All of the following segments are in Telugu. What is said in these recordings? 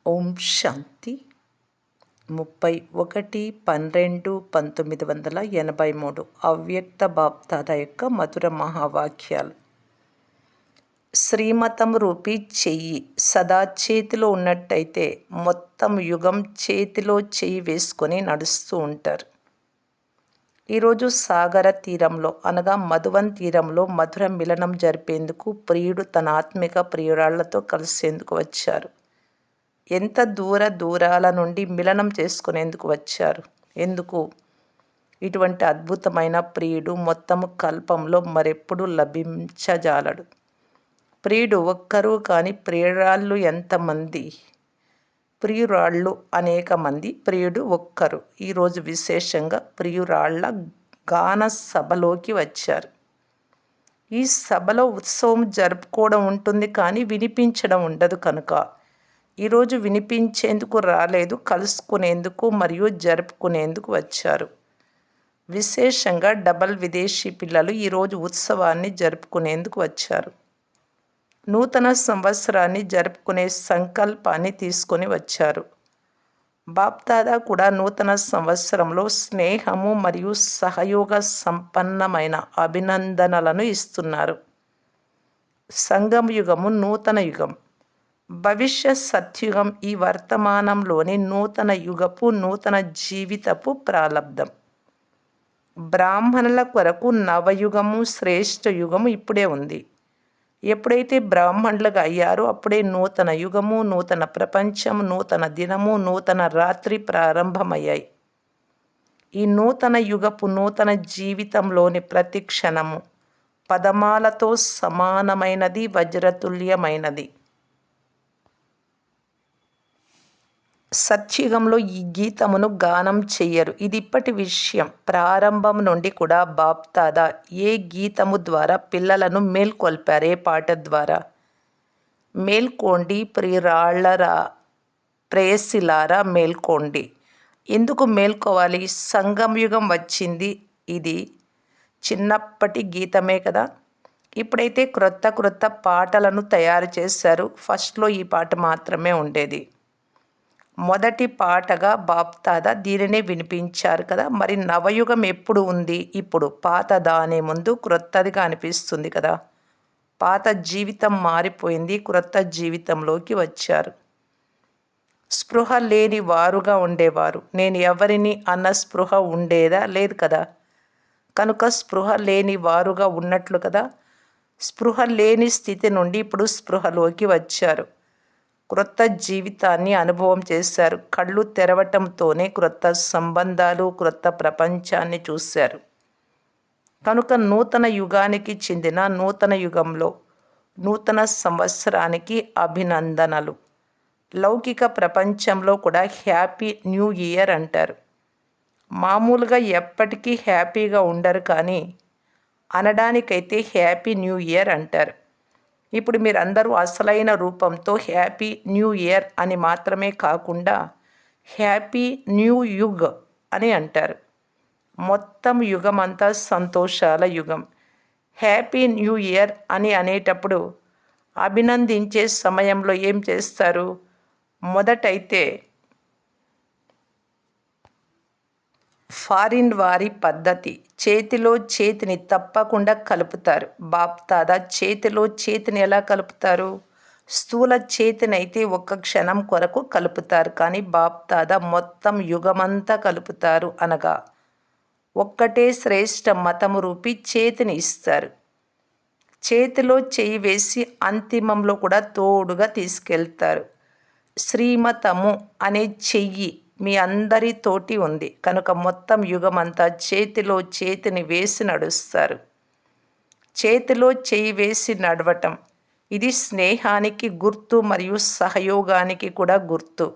ఓం శాంతి 31/12/1983 అవ్యక్త బాప్దాద యొక్క మధుర మహావాక్యాలు. శ్రీమతం రూపీ చెయ్యి సదా చేతిలో ఉన్నట్టయితే మొత్తం యుగం చేతిలో చెయ్యి వేసుకొని నడుస్తూ ఉంటారు. ఈరోజు సాగర తీరంలో అనగా మధువన్ తీరంలో మధుర మిలనం జరిపేందుకు ప్రియుడు తన ఆత్మిక ప్రియురాళ్లతో కలిసేందుకు వచ్చారు. ఎంత దూరాల నుండి మిలనం చేసుకునేందుకు వచ్చారు. ఎందుకు? ఇటువంటి అద్భుతమైన ప్రియుడు మొత్తము కల్పంలో మరెప్పుడు లభించజాలడు. ప్రియుడు ఒక్కరు కానీ ప్రియురాళ్ళు ఎంతమంది? ప్రియురాళ్ళు అనేక మంది, ప్రియుడు ఒక్కరు. ఈరోజు విశేషంగా ప్రియురాళ్ల గాన సభలోకి వచ్చారు. ఈ సభలో ఉత్సవం జరుపుకోవడం ఉంటుంది కానీ వినిపించడం ఉండదు. కనుక ఈరోజు వినిపించేందుకు రాలేదు, కలుసుకునేందుకు మరియు జరుపుకునేందుకు వచ్చారు. విశేషంగా డబల్ విదేశీ పిల్లలు ఈరోజు ఉత్సవాన్ని జరుపుకునేందుకు వచ్చారు. నూతన సంవత్సరాన్ని జరుపుకునే సంకల్పాన్ని తీసుకొని వచ్చారు. బాప్దాదా కూడా నూతన సంవత్సరంలో స్నేహము మరియు సహయోగ సంపన్నమైన అభినందనలను ఇస్తున్నారు. సంగమ యుగము నూతన యుగం, భవిష్యత్ సత్యుగం ఈ వర్తమానంలోని నూతన యుగపు నూతన జీవితపు ప్రాలబ్ధం. బ్రాహ్మణుల కొరకు నవయుగము శ్రేష్ఠ యుగము ఇప్పుడే ఉంది. ఎప్పుడైతే బ్రాహ్మణులుగా అయ్యారో అప్పుడే నూతన యుగము, నూతన ప్రపంచం, నూతన దినము, నూతన రాత్రి ప్రారంభమయ్యాయి. ఈ నూతన యుగపు నూతన జీవితంలోని ప్రతి క్షణము పదమాలతో సమానమైనది, వజ్రతుల్యమైనది. సత్యుగంలో ఈ గీతమును గానం చెయ్యరు. ఇది ఇప్పటి విషయం. ప్రారంభం నుండి కూడా బాప్దాదా ఏ గీతము ద్వారా పిల్లలను మేల్కొల్పారు? ఏ పాట ద్వారా? మేల్కోండి ప్రియురాళ్ళరా, ప్రేయసిలారా మేల్కోండి. ఎందుకు మేల్కోవాలి? సంగమయుగం వచ్చింది. ఇది చిన్నప్పటి గీతమే కదా. ఇప్పుడైతే క్రొత్త పాటలను తయారు చేశారు. ఫస్ట్లో ఈ పాట మాత్రమే ఉండేది. మొదటి పాటగా బాప్దాదా దీనినే వినిపించారు కదా. మరి నవయుగం ఎప్పుడు ఉంది? ఇప్పుడు. పాత దాని ముందు క్రొత్తదిగా అనిపిస్తుంది కదా. పాత జీవితం మారిపోయింది, క్రొత్త జీవితంలోకి వచ్చారు. స్పృహ లేని వారుగా ఉండేవారు. నేను ఎవరిని అన్న స్పృహ ఉండేదా? లేదు కదా. కనుక స్పృహ లేని వారుగా ఉన్నట్లు కదా. స్పృహ లేని స్థితి నుండి ఇప్పుడు స్పృహలోకి వచ్చారు. క్రొత్త జీవితాన్ని అనుభవం చేశారు. కళ్ళు తెరవటంతోనే క్రొత్త సంబంధాలు, క్రొత్త ప్రపంచాన్ని చూశారు. కనుక నూతన యుగానికి చెందిన నూతన యుగంలో నూతన సంవత్సరానికి అభినందనలు. లౌకిక ప్రపంచంలో కూడా హ్యాపీ న్యూ ఇయర్ అంటారు. మామూలుగా ఎప్పటికీ హ్యాపీగా ఉండరు కానీ అనడానికైతే హ్యాపీ న్యూ ఇయర్ అంటారు. ఇప్పుడు మీరందరూ అసలైన రూపంతో హ్యాపీ న్యూ ఇయర్ అని మాత్రమే కాకుండా హ్యాపీ న్యూ యుగ్ అని అంటారు. మొత్తం యుగమంతా సంతోషాల యుగం. హ్యాపీ న్యూ ఇయర్ అని అనేటప్పుడు అభినందించే సమయంలో ఏం చేస్తారు? మొదటైతే ఫారిన్ వారి పద్ధతి, చేతిలో చేతిని తప్పకుండా కలుపుతారు. బాప్దాదా చేతిలో చేతిని ఎలా కలుపుతారు? స్థూల చేతినైతే ఒక్క క్షణం కొరకు కలుపుతారు కానీ బాప్దాదా మొత్తం యుగమంతా కలుపుతారు. అనగా ఒక్కటే శ్రేష్ఠ మతము రూపీ చేతిని ఇస్తారు. చేతిలో చేయి వేసి అంతిమంలో కూడా తోడుగా తీసుకెళ్తారు. శ్రీమతము అనే చెయ్యి మీ అందరితోటి ఉంది కనుక మొత్తం యుగమంతా చేతిలో చేతిని వేసి నడుస్తారు. చేతిలో చేయి వేసి నడవటం ఇది స్నేహానికి గుర్తు మరియు సహయోగానికి కూడా గుర్తు.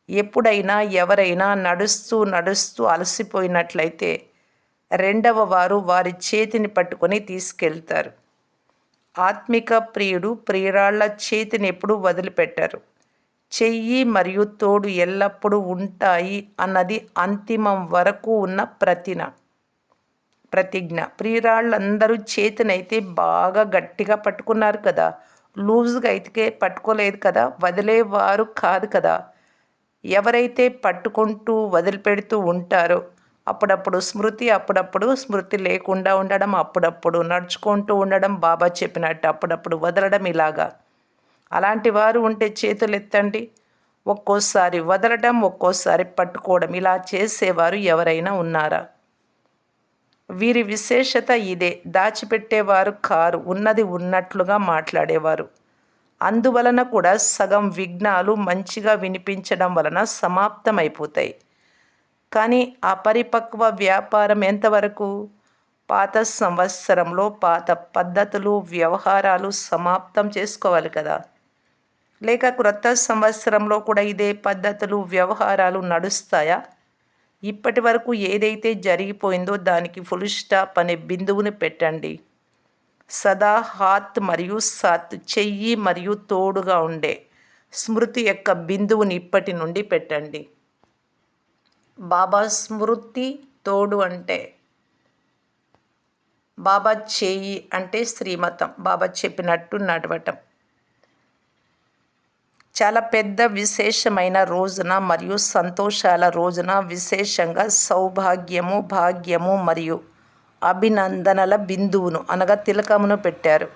ఎప్పుడైనా ఎవరైనా నడుస్తూ అలసిపోయినట్లయితే రెండవ వారు వారి చేతిని పట్టుకొని తీసుకెళ్తారు. ఆత్మిక ప్రియుడు ప్రియురాళ్ల చేతిని ఎప్పుడూ వదిలిపెట్టారు. చెయ్యి మరియు తోడు ఎల్లప్పుడూ ఉంటాయి అన్నది అంతిమం వరకు ఉన్న ప్రతిజ్ఞ. ప్రియురాళ్ళందరూ చేతినైతే బాగా గట్టిగా పట్టుకున్నారు కదా. లూజ్గా అయితే పట్టుకోలేదు కదా, వదిలేవారు కాదు కదా. ఎవరైతే పట్టుకుంటూ వదిలిపెడుతూ ఉంటారో అప్పుడప్పుడు స్మృతి, అప్పుడప్పుడు స్మృతి లేకుండా ఉండడం, అప్పుడప్పుడు నడుచుకుంటూ ఉండడం, బాబా చెప్పినట్టు అప్పుడప్పుడు వదలడం ఇలాగా. అలాంటి వారు ఉంటే చేతులెత్తండి. ఒక్కోసారి వదలడం, ఒక్కోసారి పట్టుకోవడం, ఇలా చేసేవారు ఎవరైనా ఉన్నారా? వీరి విశేషత ఇదే. దాచిపెట్టేవారు కారు, ఉన్నది ఉన్నట్లుగా మాట్లాడేవారు. అందువలన కూడా సగం విఘ్నాలు మంచిగా వినిపించడం వలన సమాప్తమైపోతాయి. కానీ అపరిపక్వ వ్యాపారం ఎంతవరకు? పాత సంవత్సరంలో పాత పద్ధతులు, వ్యవహారాలు సమాప్తం చేసుకోవాలి కదా. లేక క్రొత్త సంవత్సరంలో కూడా ఇదే పద్ధతులు, వ్యవహారాలు నడుస్తాయా? ఇప్పటి వరకు ఏదైతే జరిగిపోయిందో దానికి ఫుల్ స్టాప్ అనే బిందువుని పెట్టండి. సదా హాత్ మరియు సాత్, చెయ్యి మరియు తోడుగా ఉండే స్మృతి యొక్క బిందువుని ఇప్పటి నుండి పెట్టండి. బాబా స్మృతి తోడు అంటే, బాబా చేయి అంటే శ్రీమతం, బాబా చెప్పినట్టు నడవటం. చాలా పెద్ద విశేషమైన రోజున మరియు సంతోషాల రోజున విశేషంగా సౌభాగ్యము, భాగ్యము మరియు అభినందనల బిందువును అనగా తిలకమును పెట్టారు.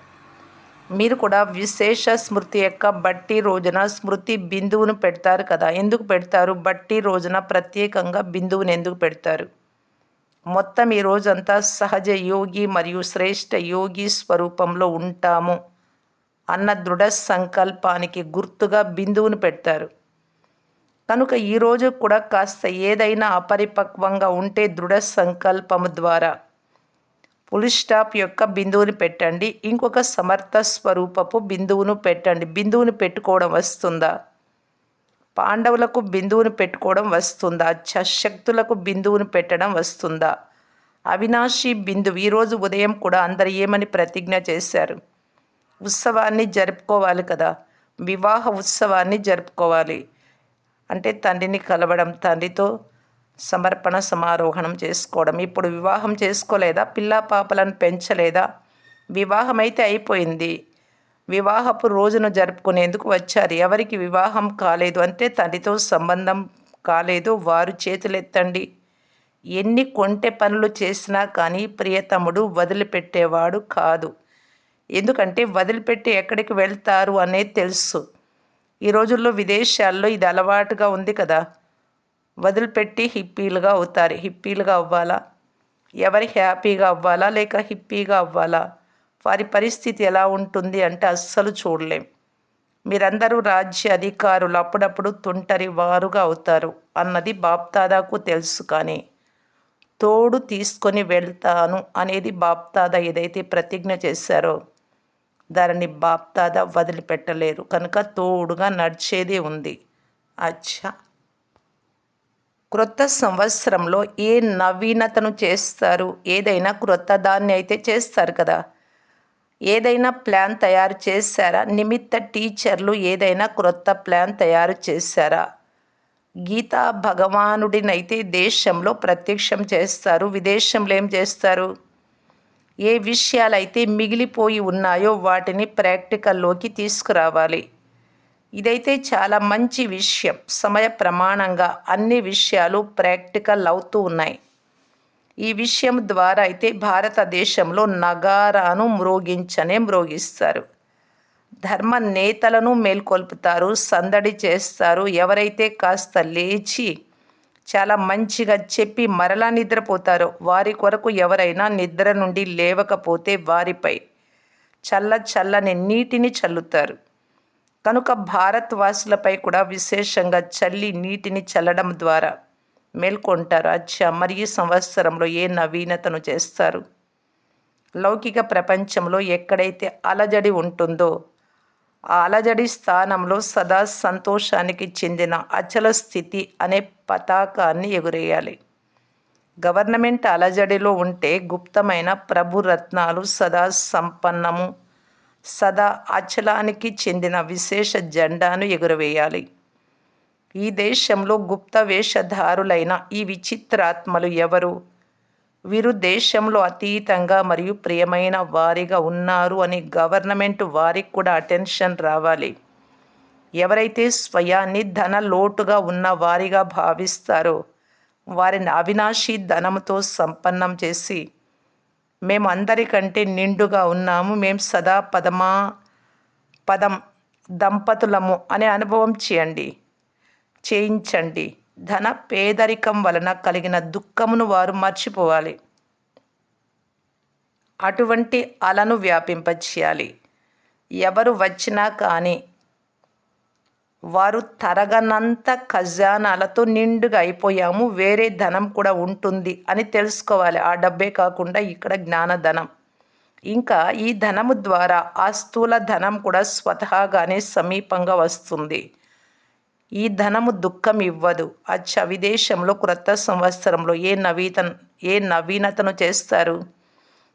మీరు కూడా విశేష స్మృతి యొక్క బట్టి రోజున స్మృతి బిందువును పెడతారు కదా. ఎందుకు పెడతారు? బట్టి రోజున ప్రత్యేకంగా బిందువును ఎందుకు పెడతారు? మొత్తం ఈ రోజంతా సహజ యోగి మరియు శ్రేష్ఠ యోగి స్వరూపంలో ఉంటాము అన్న దృఢ సంకల్పానికి గుర్తుగా బిందువును పెడతారు. కనుక ఈరోజు కూడా కాస్త ఏదైనా అపరిపక్వంగా ఉంటే దృఢ సంకల్పము ద్వారా ఫుల్ స్టాప్ యొక్క బిందువుని పెట్టండి. ఇంకొక సమర్థ స్వరూపపు బిందువును పెట్టండి. బిందువుని పెట్టుకోవడం వస్తుందా? పాండవులకు బిందువుని పెట్టుకోవడం వస్తుందా? శక్తులకు బిందువుని పెట్టడం వస్తుందా? అవినాశి బిందువు ఈరోజు ఉదయం కూడా అందరు ఏమని ప్రతిజ్ఞ చేశారు? ఉత్సవాన్ని జరుపుకోవాలి కదా. వివాహ ఉత్సవాన్ని జరుపుకోవాలి అంటే తండ్రిని కలవడం, తండ్రితో సమర్పణ సమారోహణం చేసుకోవడం. ఇప్పుడు వివాహం చేసుకోలేదా? పిల్లా పాపలను పెంచలేదా? వివాహం అయితే అయిపోయింది. వివాహపు రోజును జరుపుకునేందుకు వచ్చారు. ఎవరికి వివాహం కాలేదు అంటే తండ్రితో సంబంధం కాలేదు వారు చేతులెత్తండి. ఎన్ని కొంటె పనులు చేసినా కానీ ప్రియతముడు వదిలిపెట్టేవాడు కాదు. ఎందుకంటే వదిలిపెట్టి ఎక్కడికి వెళ్తారు అనేది తెలుసు. ఈ రోజుల్లో విదేశాల్లో ఇది అలవాటుగా ఉంది కదా. వదిలిపెట్టి హిప్పీలుగా అవుతారు. హిప్పీలుగా అవ్వాలా? ఎవరి హ్యాపీగా అవ్వాలా లేక హిప్పీగా అవ్వాలా? వారి పరిస్థితి ఎలా ఉంటుంది అంటే అస్సలు చూడలేం. మీరందరూ రాజ్య అధికారులు, అప్పుడప్పుడు తుంటరి వారుగా అవుతారు అన్నది బాప్దాదాకు తెలుసు. కానీ తోడు తీసుకొని వెళ్తాను అనేది బాప్దాదా ఏదైతే ప్రతిజ్ఞ చేశారో దానిని బాప్దాదా వదిలిపెట్టలేరు. కనుక తోడుగా నడిచేదే ఉంది. అచ్చా, క్రొత్త సంవత్సరంలో ఏ నవీనతను చేస్తారు? ఏదైనా క్రొత్త దాన్ని అయితే చేస్తారు కదా. ఏదైనా ప్లాన్ తయారు చేశారా? నిమిత్త టీచర్లు ఏదైనా క్రొత్త ప్లాన్ తయారు చేశారా? గీతా భగవానుడినైతే దేశంలో ప్రత్యక్షం చేస్తారు. విదేశంలో ఏం చేస్తారు? ఏ విషయాలైతే మిగిలిపోయి ఉన్నాయో వాటిని ప్రాక్టికల్లోకి తీసుకురావాలి. ఇదైతే చాలా మంచి విషయం. సమయ ప్రమాణంగా అన్ని విషయాలు ప్రాక్టికల్ అవుతూ ఉన్నాయి. ఈ విషయం ద్వారా అయితే భారతదేశంలో నగారాను మ్రోగిస్తారు. ధర్మ నేతలను మేల్కొల్పుతారు, సందడి చేస్తారు. ఎవరైతే కాస్త లేచి చాలా మంచిగా చెప్పి మరలా నిద్రపోతారో వారి కొరకు ఎవరైనా నిద్ర నుండి లేవకపోతే వారిపై చల్లని నీటిని చల్లుతారు. కనుక భారత్ వాసులపై కూడా విశేషంగా చల్లి నీటిని చల్లడం ద్వారా మేల్కొంటారు. అచ్చా, మరి ఈ సంవత్సరంలో ఏ నవీనతను చేస్తారు? లౌకిక ప్రపంచంలో ఎక్కడైతే అలజడి ఉంటుందో ఆ అలజడి స్థానంలో సదా సంతోషానికి చెందిన అచల స్థితి అనే పతాకాన్ని ఎగురేయాలి. గవర్నమెంట్ అలజడిలో ఉంటే గుప్తమైన ప్రభురత్నాలు సదా సంపన్నము, సదా అచలానికి చెందిన విశేష జెండాను ఎగురవేయాలి. ఈ దేశంలో గుప్త వేషధారులైన ఈ విచిత్రాత్మలు ఎవరు? వీరు దేశంలో అతీతంగా మరియు ప్రియమైన వారిగా ఉన్నారు అని గవర్నమెంట్ వారికి కూడా అటెన్షన్ రావాలి. ఎవరైతే స్వయాన్ని ధన లోటుగా ఉన్న వారిగా భావిస్తారో వారిని అవినాశి ధనంతో సంపన్నం చేసి మేము అందరికంటే నిండుగా ఉన్నాము, మేము సదా పదం దంపతులము అనే అనుభవం చేయించండి. ధన పేదరికం వలన కలిగిన దుఃఖమును వారు మర్చిపోవాలి. అటువంటి అలను వ్యాపింపచేయాలి. ఎవరు వచ్చినా కానీ వారు తరగనంత ఖజానాలతో నిండుగా అయిపోయాము, వేరే ధనం కూడా ఉంటుంది అని తెలుసుకోవాలి. ఆ డబ్బే కాకుండా ఇక్కడ జ్ఞానధనం, ఇంకా ఈ ధనము ద్వారా ఆ స్థూల ధనం కూడా స్వతహాగానే సమీపంగా వస్తుంది. ఈ ధనము దుఃఖం ఇవ్వదు. విదేశంలో క్రొత్త సంవత్సరంలో ఏ నవీనతను చేస్తారు?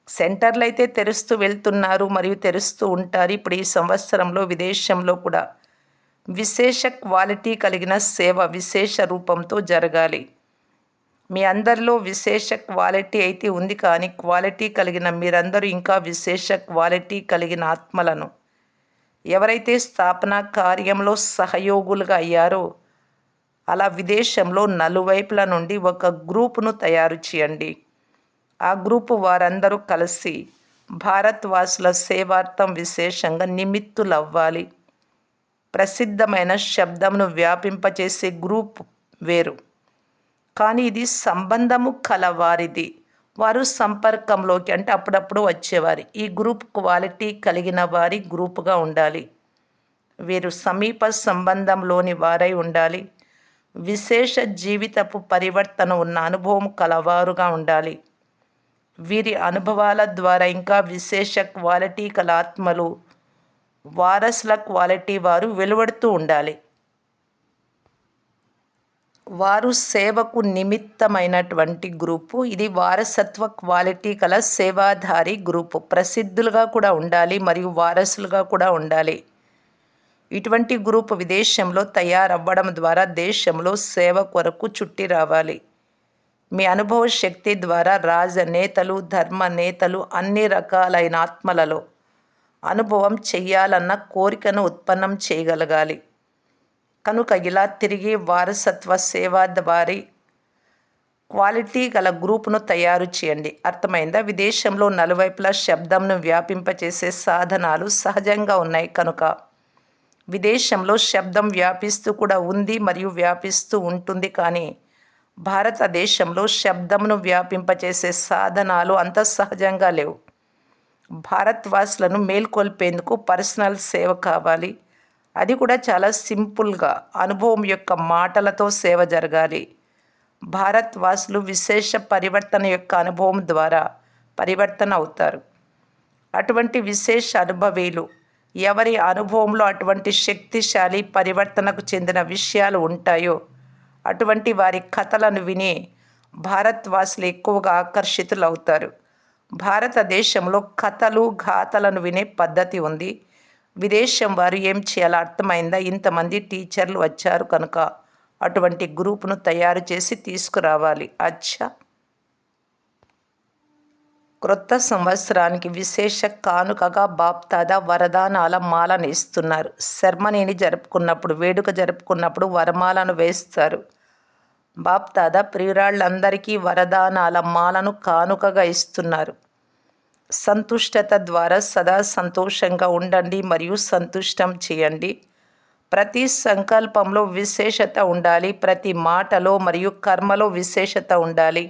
సెంటర్లు అయితే తెరుస్తూ వెళ్తున్నారు మరియు తెరుస్తూ ఉంటారు. ఇప్పుడు ఈ సంవత్సరంలో విదేశంలో కూడా విశేష క్వాలిటీ కలిగిన సేవ విశేష రూపంతో జరగాలి. మీ అందరిలో విశేష క్వాలిటీ అయితే ఉంది, కానీ క్వాలిటీ కలిగిన మీరందరూ ఇంకా విశేష క్వాలిటీ కలిగిన ఆత్మలను ఎవరైతే స్థాపన కార్యంలో సహయోగులుగా అయ్యారో అలా విదేశంలో నలువైపుల నుండి ఒక గ్రూపును తయారు చేయండి. ఆ గ్రూపు వారందరూ కలిసి భారత్వాసుల సేవార్థం విశేషంగా నిమిత్తులవ్వాలి. ప్రసిద్ధమైన శబ్దంను వ్యాపింపచేసే గ్రూప్ వేరు, కానీ ఇది సంబంధము కలవారిది. వారు సంపర్కంలోకి అంటే అప్పుడప్పుడు వచ్చేవారు. ఈ గ్రూప్ క్వాలిటీ కలిగిన వారి గ్రూపుగా ఉండాలి. వీరు సమీప సంబంధంలోని వారై ఉండాలి. విశేష జీవితపు పరివర్తన ఉన్న అనుభవం కలవారుగా ఉండాలి. వీరి అనుభవాల ద్వారా ఇంకా విశేష క్వాలిటీ కల ఆత్మలు వారసుల క్వాలిటీ వారు వెలువడుతూ ఉండాలి. వారు సేవకు నిమిత్తమైనటువంటి గ్రూపు. ఇది వారసత్వ క్వాలిటీ కల సేవాధారి గ్రూపు. ప్రసిద్ధులుగా కూడా ఉండాలి మరియు వారసులుగా కూడా ఉండాలి. ఇటువంటి గ్రూపు విదేశంలో తయారవ్వడం ద్వారా దేశంలో సేవ కొరకు చుట్టి రావాలి. మీ అనుభవ శక్తి ద్వారా రాజనేతలు, ధర్మ నేతలు, అన్ని రకాలైన ఆత్మలలో అనుభవం చెయ్యాలన్న కోరికను ఉత్పన్నం చేయగలగాలి. కనుక ఇలా తిరిగి వారసత్వ సేవ వారి క్వాలిటీ గల గ్రూపును తయారు చేయండి. అర్థమైందా? విదేశంలో నలువైపులా శబ్దంను వ్యాపింపచేసే సాధనాలు సహజంగా ఉన్నాయి. కనుక విదేశంలో శబ్దం వ్యాపిస్తూ కూడా ఉంది మరియు వ్యాపిస్తూ ఉంటుంది. కానీ భారతదేశంలో శబ్దమును వ్యాపింపచేసే సాధనాలు అంత సహజంగా లేవు. భారత్వాసులను మేల్కొల్పేందుకు పర్సనల్ సేవ కావాలి. అది కూడా చాలా సింపుల్గా అనుభవం యొక్క మాటలతో సేవ జరగాలి. భారత్వాసులు విశేష పరివర్తన యొక్క అనుభవం ద్వారా పరివర్తన అవుతారు. అటువంటి విశేష అనుభవీలు ఎవరి అనుభవంలో అటువంటి శక్తిశాలి పరివర్తనకు చెందిన విషయాలు ఉంటాయో అటువంటి వారి కథలను విని భారత్వాసులు ఎక్కువగా ఆకర్షితులవుతారు. భారతదేశంలో కథలు గాథలను వినే పద్ధతి ఉంది. విదేశం వారు ఏం చేయాలో అర్థమైందా? ఇంతమంది టీచర్లు వచ్చారు కనుక అటువంటి గ్రూపును తయారు చేసి తీసుకురావాలి. క్రొత్త సంవత్సరానికి విశేష కానుకగా బాప్దాదా వరదానాల మాలను ఇస్తున్నారు. శర్మనీని జరుపుకున్నప్పుడు, వేడుక జరుపుకున్నప్పుడు వరమాలను వేస్తారు. బాప్దాదా ప్రియురాళ్ళందరికీ వరదానాల మాలను కానుకగా ఇస్తున్నారు. సంతుష్టత ద్వారా సదా సంతోషంగా ఉండండి మరియు సంతుష్టం చేయండి. ప్రతి సంకల్పంలో విశేషత ఉండాలి. ప్రతి మాటలో మరియు కర్మలో విశేషత ఉండాలి.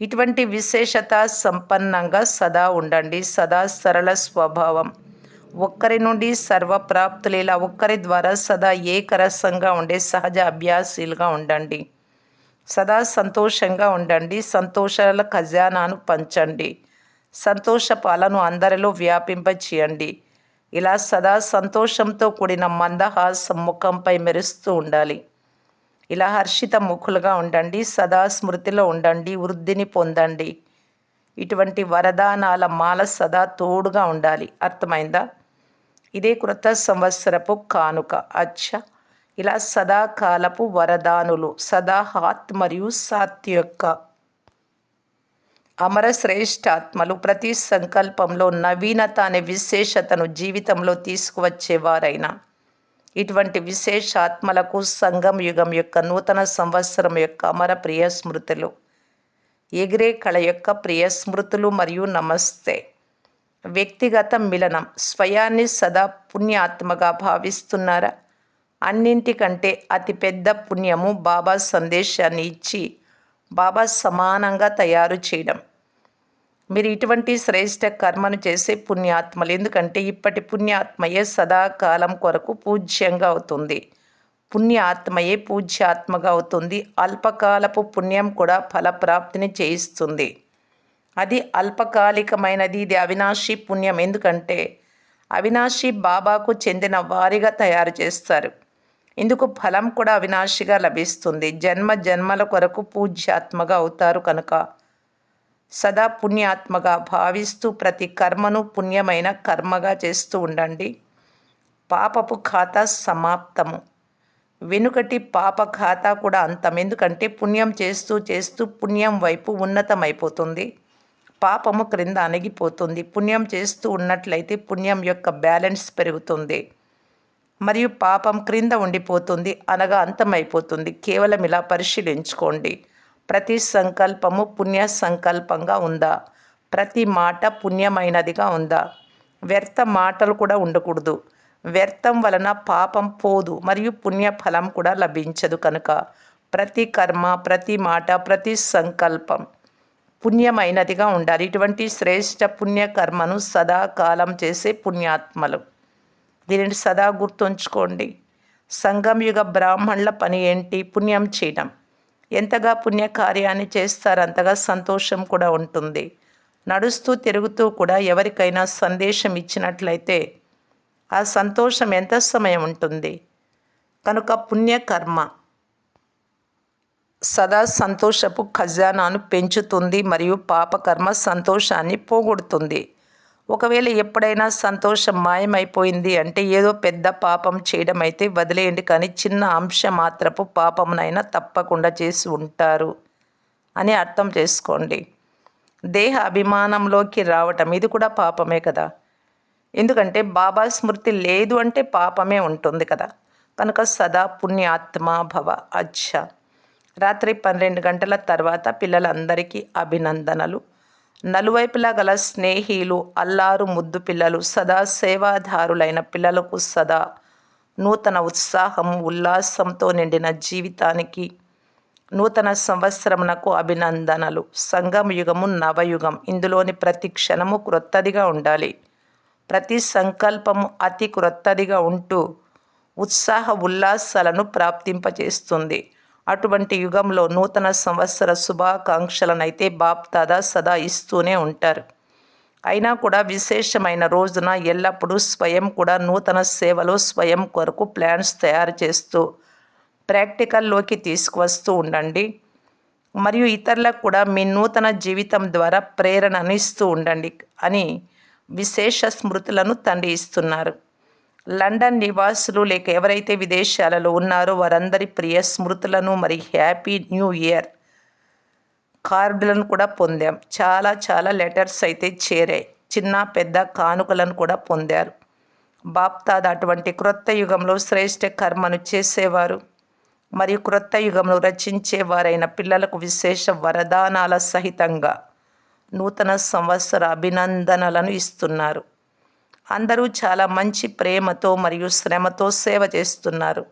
ఇటువంటి విశేషత సంపన్నంగా సదా ఉండండి. సదా సరళ స్వభావం, ఒక్కరి నుండి సర్వప్రాప్తులు, ఇలా ఒక్కరి ద్వారా సదా ఏకరసంగా ఉండే సహజ అభ్యాసీలుగా ఉండండి. సదా సంతోషంగా ఉండండి. సంతోషాల ఖజానాను పంచండి. సంతోషపాలను అందరిలో వ్యాపింపచేయండి. ఇలా సదా సంతోషంతో కూడిన మందహాసం ముఖంపై మెరుస్తూ ఉండాలి. ఇలా హర్షిత ముఖులుగా ఉండండి. సదా స్మృతిలో ఉండండి. వృద్ధిని పొందండి. ఇటువంటి వరదానాల మాల సదా తోడుగా ఉండాలి. అర్థమైందా? ఇదే క్రొత్త సంవత్సరపు కానుక. ఇలా సదాకాలపు వరదానులు సదా హాత్ మరియు సాత్ యొక్క అమర శ్రేష్ఠాత్మలు ప్రతి సంకల్పంలో నవీనత అనే విశేషతను జీవితంలో తీసుకువచ్చేవారైన ఇటువంటి విశేషాత్మలకు సంగం యుగం యొక్క నూతన సంవత్సరం యొక్క అమర ప్రియ స్మృతులు, ఎగిరే కళ యొక్క ప్రియ స్మృతులు మరియు నమస్తే. వ్యక్తిగత మిలనం. స్వయాన్ని సదా పుణ్యాత్మగా భావిస్తున్నారా? అన్నింటికంటే అతిపెద్ద పుణ్యము బాబా సందేశాన్ని ఇచ్చి బాబా సమానంగా తయారు చేయడం. మీరు ఇటువంటి శ్రేష్ఠ కర్మను చేసే పుణ్యాత్మలు. ఎందుకంటే ఇప్పటి పుణ్యాత్మయే సదాకాలం కొరకు పూజ్యంగా అవుతుంది. పుణ్యాత్మయే పూజ్యాత్మగా అవుతుంది. అల్పకాలపు పుణ్యం కూడా ఫలప్రాప్తిని చేయిస్తుంది. అది అల్పకాలికమైనది. ఇది అవినాశి పుణ్యం. ఎందుకంటే అవినాశి బాబాకు చెందిన వారిగా తయారు చేస్తారు. ఇందుకు ఫలం కూడా అవినాశిగా లభిస్తుంది. జన్మ జన్మల కొరకు పూజ్యాత్మగా అవుతారు కనుక సదా పుణ్యాత్మగా భావిస్తూ ప్రతి కర్మను పుణ్యమైన కర్మగా చేస్తూ ఉండండి. పాపపు ఖాతా సమాప్తము. వెనుకటి పాప ఖాతా కూడా అంతం. ఎందుకంటే పుణ్యం చేస్తూ చేస్తూ పుణ్యం వైపు ఉన్నతమైపోతుంది, పాపము క్రింద అణిగిపోతుంది. పుణ్యం చేస్తూ ఉన్నట్లయితే పుణ్యం యొక్క బ్యాలెన్స్ పెరుగుతుంది మరియు పాపం క్రింద ఉండిపోతుంది, అనగా అంతమైపోతుంది. కేవలం ఇలా పరిశీలించుకోండి. ప్రతి సంకల్పము పుణ్య సంకల్పంగా ఉందా? ప్రతి మాట పుణ్యమైనదిగా ఉందా? వ్యర్థ మాటలు కూడా ఉండకూడదు. వ్యర్థం వలన పాపం పోదు మరియు పుణ్య ఫలం కూడా లభించదు. కనుక ప్రతి కర్మ, ప్రతి మాట, ప్రతి సంకల్పం పుణ్యమైనదిగా ఉండాలి. ఇటువంటి శ్రేష్ఠ పుణ్యకర్మను సదాకాలం చేసే పుణ్యాత్మలు. దీనిని సదా గుర్తుంచుకోండి. సంగంయుగ బ్రాహ్మణుల పని ఏంటి? పుణ్యం చేయడం. ఎంతగా పుణ్యకార్యాన్ని చేస్తారో అంతగా సంతోషం కూడా ఉంటుంది. నడుస్తూ తిరుగుతూ కూడా ఎవరికైనా సందేశం ఇచ్చినట్లయితే ఆ సంతోషం ఎంత సమయం ఉంటుంది? కనుక పుణ్యకర్మ సదా సంతోషపు ఖజానాను పెంచుతుంది మరియు పాపకర్మ సంతోషాన్ని పోగొడుతుంది. ఒకవేళ ఎప్పుడైనా సంతోషం మాయమైపోయింది అంటే ఏదో పెద్ద పాపం చేయడం అయితే వదిలేయండి, కానీ చిన్న అంశ మాత్రపు పాపమునైనా తప్పకుండా చేసి ఉంటారు అని అర్థం చేసుకోండి. దేహ అభిమానంలోకి రావటం ఇది కూడా పాపమే కదా. ఎందుకంటే బాబా స్మృతి లేదు అంటే పాపమే ఉంటుంది కదా. కనుక సదా పుణ్యాత్మా భవ. అచ్చా, రాత్రి 12 గంటల తర్వాత పిల్లలందరికీ అభినందనలు. నలువైపులా గల స్నేహిలు, అల్లారు ముద్దు పిల్లలు, సదా సేవాదారులైన పిల్లలకు సదా నూతన ఉత్సాహము, ఉల్లాసంతో నిండిన జీవితానికి నూతన సంవత్సరమునకు అభినందనలు. సంగమ యుగము నవయుగం. ఇందులోని ప్రతి క్షణము క్రొత్తదిగా ఉండాలి. ప్రతి సంకల్పము అతి క్రొత్తదిగా ఉంటూ ఉత్సాహ ఉల్లాసాలను ప్రాప్తింపచేస్తుంది. అటువంటి యుగంలో నూతన సంవత్సర శుభాకాంక్షలనైతే బాప్దాదా సదా ఇస్తూనే ఉంటారు. అయినా కూడా విశేషమైన రోజున ఎల్లప్పుడూ స్వయం కూడా నూతన సేవలో స్వయం కొరకు ప్లాన్స్ తయారు చేస్తూ ప్రాక్టికల్లోకి తీసుకువస్తూ ఉండండి. మరియు ఇతరులకు కూడా మీ నూతన జీవితం ద్వారా ప్రేరణనిస్తూ ఉండండి అని విశేష స్మృతులను తండ్రి ఇస్తున్నారు. లండన్ నివాసులు లేక ఎవరైతే విదేశాలలో ఉన్నారో వారందరి ప్రియ స్మృతులను మరి హ్యాపీ న్యూ ఇయర్ కార్డులను కూడా పొందాం. చాలా చాలా లెటర్స్ అయితే చేరాయి. చిన్న పెద్ద కానుకలను కూడా పొందారు. బాప్దాదా అటువంటి క్రొత్త యుగంలో శ్రేష్ఠ కర్మను చేసేవారు మరియు క్రొత్త యుగంలో రచించేవారైన పిల్లలకు విశేష వరదానాల సహితంగా నూతన సంవత్సర అభినందనలను ఇస్తున్నారు. అందరూ చాలా మంచి ప్రేమతో మరియు శ్రమతో సేవ చేస్తున్నారు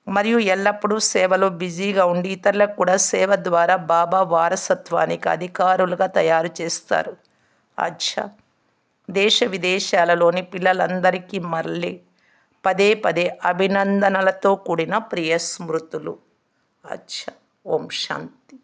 మరియు ఎల్లప్పుడూ సేవలో బిజీగా ఉండి ఇతరులకు కూడా సేవ ద్వారా బాబా వారసత్వానికి అధికారులుగా తయారు చేస్తారు. అచ్చా, దేశ విదేశాలలోని పిల్లలందరికీ మళ్ళీ పదే పదే అభినందనలతో కూడిన ప్రియ స్మృతులు. అచ్చా, ఓం శాంతి.